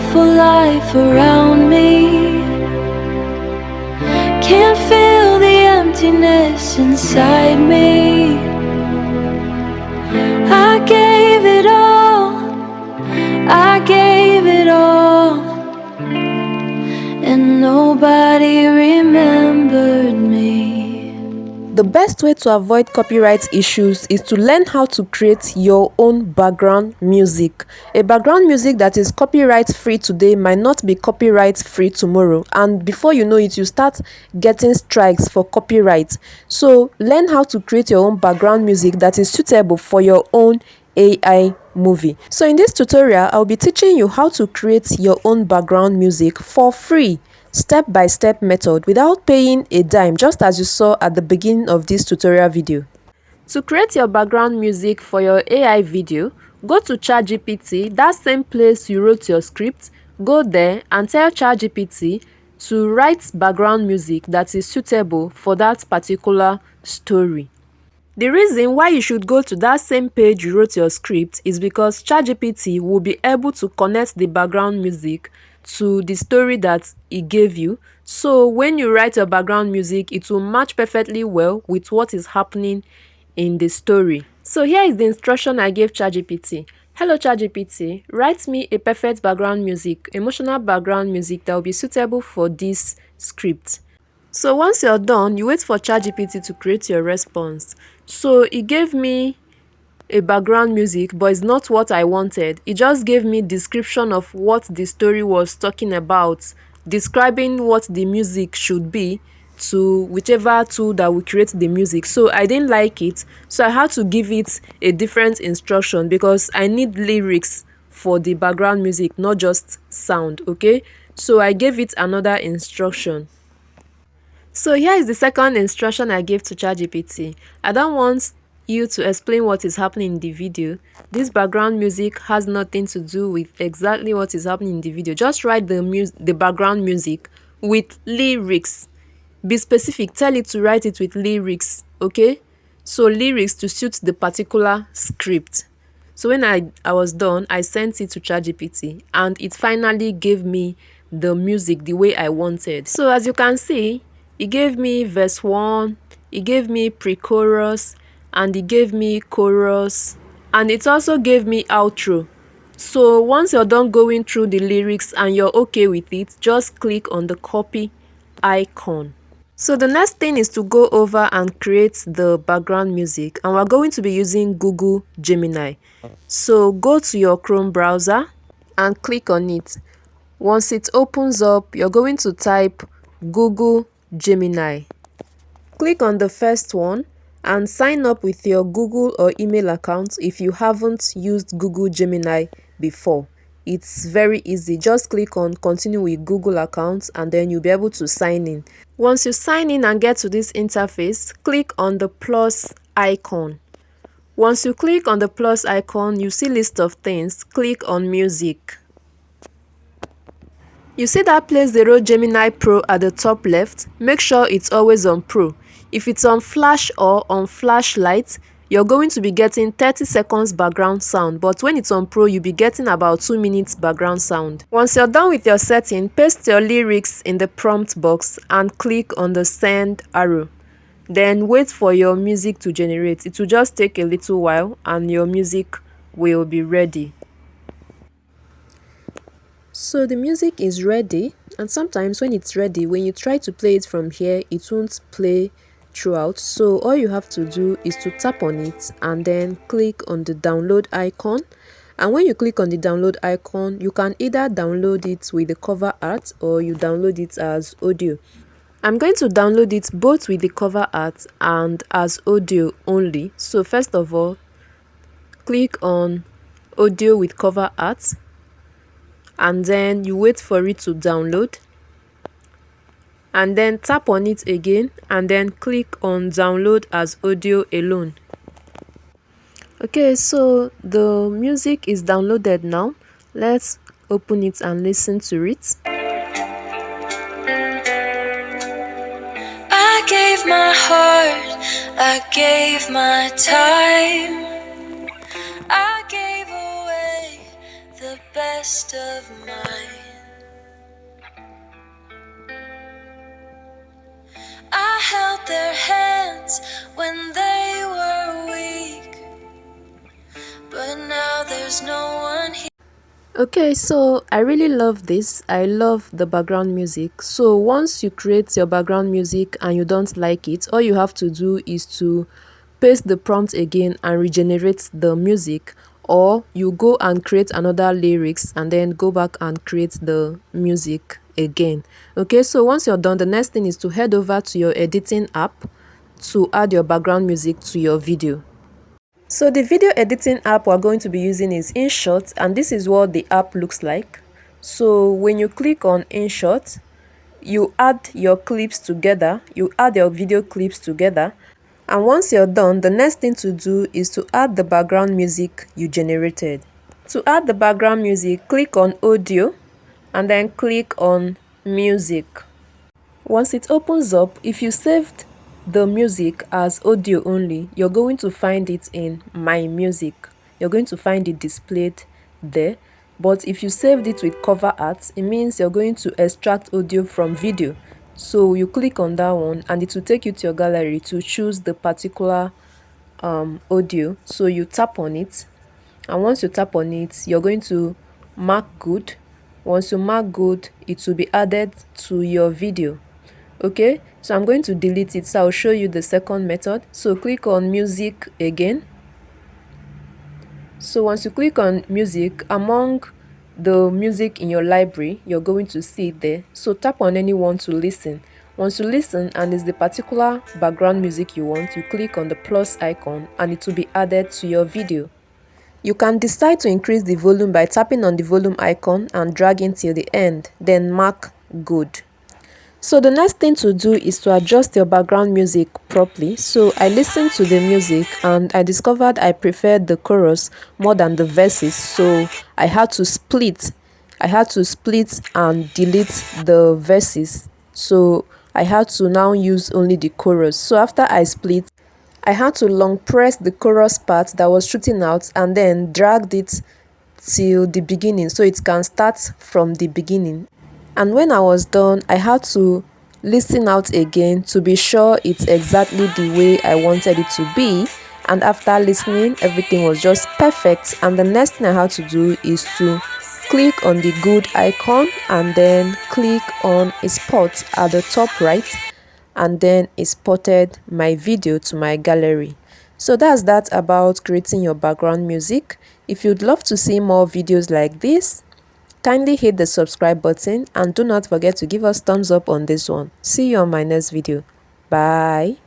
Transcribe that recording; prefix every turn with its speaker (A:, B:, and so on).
A: beautiful life around me. Can't feel the emptiness inside me. I gave it all, I gave it all, and nobody remembered me.
B: The best way to avoid copyright issues is to learn how to create your own background music. A background music that is copyright free today might not be copyright free tomorrow, and before you know it, you start getting strikes for copyright. So learn how to create your own background music that is suitable for your own AI movie. So in this tutorial, I'll be teaching you how to create your own background music for free, step-by-step method without paying a dime, just as you saw at the beginning of this tutorial video. To create your background music for your AI video, go to ChatGPT, that same place you wrote your script. Go there and tell ChatGPT to write background music that is suitable for that particular story. The reason why you should go to that same page you wrote your script is because ChatGPT will be able to connect the background music to the story that it gave you. So when you write your background music, it will match perfectly well with what is happening in the story. So here is the instruction I gave ChatGPT. Hello ChatGPT, write me a perfect background music, emotional background music that will be suitable for this script. So once you're done, you wait for ChatGPT to create your response. So it gave me a background music, but it's not what I wanted. It just gave me description of what the story was talking about, describing what the music should be to whichever tool that will create the music. So I didn't like it, so I had to give it a different instruction because I need lyrics for the background music, not just sound. Okay, so I gave it another instruction. So here is the second instruction I gave to ChatGPT. I don't want you to explain what is happening in the video. This background music has nothing to do with exactly what is happening in the video. Just write the background music with lyrics. Be specific, tell it to write it with lyrics, okay? So lyrics to suit the particular script. So when I was done, I sent it to ChatGPT and it finally gave me the music the way I wanted. So as you can see, it gave me verse 1, it gave me pre-chorus, and it gave me chorus, and it also gave me outro. So once you're done going through the lyrics and you're okay with it, just click on the copy icon. So the next thing is to go over and create the background music, and we're going to be using Google Gemini. So go to your Chrome browser and click on it. Once it opens up, you're going to type Google Gemini. Click on the first one and sign up with your Google or email account if you haven't used Google Gemini before. It's very easy. Just click on continue with Google account and then you'll be able to sign in. Once you sign in and get to this interface, click on the plus icon. Once you click on the plus icon, you see list of things. Click on music. You see that place they wrote Gemini Pro at the top left? Make sure it's always on Pro. If it's on Flash or on Flashlight, you're going to be getting 30 seconds background sound, but when it's on Pro, you'll be getting about 2 minutes background sound. Once you're done with your setting, paste your lyrics in the prompt box and click on the send arrow. Then wait for your music to generate. It will just take a little while and your music will be ready. So the music is ready, and sometimes when it's ready, when you try to play it from here, it won't play throughout. So all you have to do is to tap on it and then click on the download icon. And when you click on the download icon, you can either download it with the cover art or you download it as audio. I'm going to download it both with the cover art and as audio only. So first of all, click on audio with cover art and then you wait for it to download and then tap on it again and then click on download as audio alone. Okay, so the music is downloaded now. Let's open it and listen to it.
A: I gave my heart, I gave my time, I gave away the best of mine. hands when they were weak, but now there's no one here.
B: Okay, so I really love this. I love the background music. So once you create your background music and you don't like it, all you have to do is to paste the prompt again and regenerate the music, or you go and create another lyrics and then go back and create the music again. Okay, so once you're done, the next thing is to head over to your editing app to add your background music to your video. So the video editing app we're going to be using is InShot, and this is what the app looks like. So when you click on InShot, you add your clips together, you add your video clips together, and once you're done, the next thing to do is to add the background music you generated. To add the background music, click on Audio and then click on Music. Once it opens up, if you saved the music as audio only, you're going to find it in My Music. You're going to find it displayed there. But if you saved it with cover art, it means you're going to extract audio from video. So you click on that one and it will take you to your gallery to choose the particular audio. So you tap on it, and once you tap on it, you're going to mark good. Once you mark good, it will be added to your video. Okay, so I'm going to delete it, so I'll show you the second method. So click on Music again. So once you click on Music, among the music in your library, you're going to see it there. So tap on any one to listen. Once you listen and it's the particular background music you want, you click on the plus icon and it will be added to your video. You can decide to increase the volume by tapping on the volume icon and dragging till the end, then mark good. So the next thing to do is to adjust your background music properly. So I listened to the music and I discovered I preferred the chorus more than the verses. So I had to split. And delete the verses. So I had to now use only the chorus. So after I split, I had to long press the chorus part that was shooting out and then dragged it till the beginning so it can start from the beginning. And when I was done, I had to listen out again to be sure it's exactly the way I wanted it to be. And after listening, everything was just perfect. And the next thing I had to do is to click on the good icon and then click on export at the top right, and then exported my video to my gallery. So that's that about creating your background music. If you'd love to see more videos like this, kindly hit the subscribe button and do not forget to give us thumbs up on this one. See you on my next video. Bye.